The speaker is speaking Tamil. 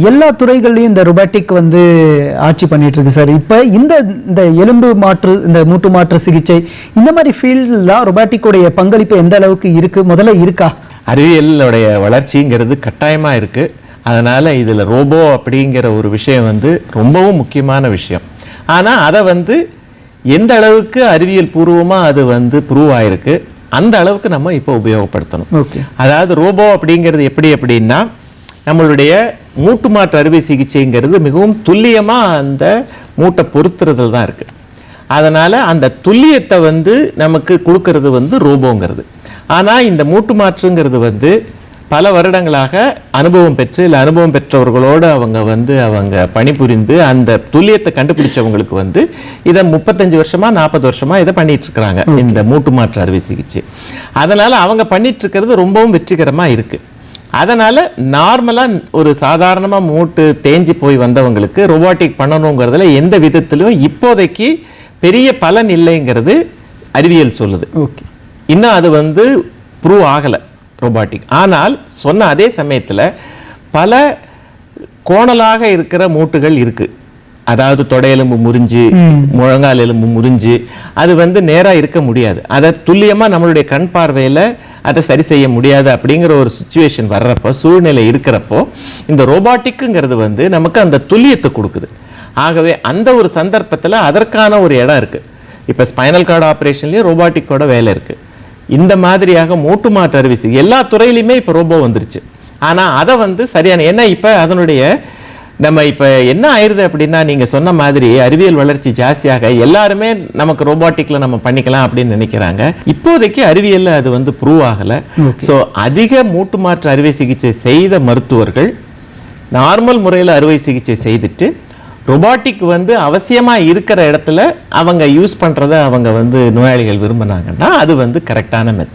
எல்லா துறைகள்லையும் இந்த ரொபாட்டிக் வந்து ஆட்சி பண்ணிட்டு இருக்கு சார். இப்போ இந்த எலும்பு மாற்று, இந்த மூட்டு மாற்று சிகிச்சை, இந்த மாதிரி ஃபீல்ட்லாம் ரொபாட்டிக்குடைய பங்களிப்பு எந்த அளவுக்கு இருக்கு, முதல்ல இருக்கா? அறிவியலுடைய வளர்ச்சிங்கிறது கட்டாயமாக இருக்குது. அதனால் இதில் ரோபோ அப்படிங்கிற ஒரு விஷயம் வந்து ரொம்பவும் முக்கியமான விஷயம். ஆனால் அதை வந்து எந்த அளவுக்கு அறிவியல் பூர்வமாக அது வந்து ப்ரூவ் ஆயிருக்கு, அந்த அளவுக்கு நம்ம இப்போ உபயோகப்படுத்தணும். ஓகே. அதாவது ரோபோ அப்படிங்கிறது எப்படி அப்படின்னா, நம்மளுடைய மூட்டு மாற்று அறுவை சிகிச்சைங்கிறது மிகவும் துல்லியமாக அந்த மூட்டை பொறுத்துறதுல தான் இருக்குது. அதனால் அந்த துல்லியத்தை வந்து நமக்கு கொடுக்கறது வந்து ரோபோங்கிறது. ஆனால் இந்த மூட்டு மாற்றுங்கிறது வந்து பல வருடங்களாக அனுபவம் பெற்று, இல்லை அனுபவம் பெற்றவர்களோடு அவங்க பணிபுரிந்து அந்த துல்லியத்தை கண்டுபிடிச்சவங்களுக்கு வந்து இதை 35 வருஷமா 40 வருஷமா இதை பண்ணிட்டு இருக்கிறாங்க, இந்த மூட்டு மாற்று அறுவை சிகிச்சை. அதனால அவங்க பண்ணிட்டு இருக்கிறது ரொம்பவும் வெற்றிகரமாக இருக்கு. அதனால நார்மலாக ஒரு சாதாரணமாக மூட்டு தேஞ்சி போய் வந்தவங்களுக்கு ரொபாட்டிக் பண்ணணுங்கிறதுல எந்த விதத்திலும் இப்போதைக்கு பெரிய பலன் இல்லைங்கிறது அறிவியல் சொல்லுது. ஓகே. இன்னும் அது வந்து ப்ரூவ் ஆகலை ரொபாட்டிக். ஆனால் சொன்ன அதே சமயத்தில் பல கோணலாக இருக்கிற மூட்டுகள் இருக்குது. அதாவது தொடையெலும்பு முறிஞ்சு, முழங்கால் எலும்பு முறிஞ்சு, அது வந்து நேராக இருக்க முடியாது. அதை துல்லியமாக நம்மளுடைய கண் பார்வையில் அதை சரி செய்ய முடியாது அப்படிங்கிற ஒரு சுச்சுவேஷன் வர்றப்போ, சூழ்நிலை இருக்கிறப்போ, இந்த ரோபாட்டிக்குங்கிறது வந்து நமக்கு அந்த துல்லியத்தை கொடுக்குது. ஆகவே அந்த ஒரு சந்தர்ப்பத்தில் அதற்கான ஒரு இடம் இருக்குது. இப்போ ஸ்பைனல் கார்டு ஆப்ரேஷன்லேயும் ரோபாட்டிக்கோட வேலை இருக்குது. இந்த மாதிரியாக மூட்டு மாற்று அறுவை சிகிச்சை எல்லா துறையிலையுமே இப்போ ரோபோ வந்துருச்சு. ஆனால் அதை வந்து சரியான என்ன இப்போ அதனுடைய நம்ம இப்போ என்ன ஆயிடுது அப்படின்னா, நீங்கள் சொன்ன மாதிரி அறிவியல் வளர்ச்சி ஜாஸ்தியாக எல்லாருமே நமக்கு ரோபாட்டிக்கில் நம்ம பண்ணிக்கலாம் அப்படின்னு நினைக்கிறாங்க. இப்போதைக்கு அறிவியலில் அது வந்து ப்ரூவ் ஆகலை. ஸோ அதிக மூட்டு மாற்று அறுவை சிகிச்சை செய்த மருத்துவர்கள் நார்மல் முறையில் அறுவை சிகிச்சை செய்துட்டு ரொபாட்டிக் வந்து அவசியமாக இருக்கிற இடத்துல அவங்க யூஸ் பண்ணுறதை அவங்க வந்து நோயாளிகள் விரும்பினாங்கன்னா அது வந்து கரெக்டான மெத்தட்.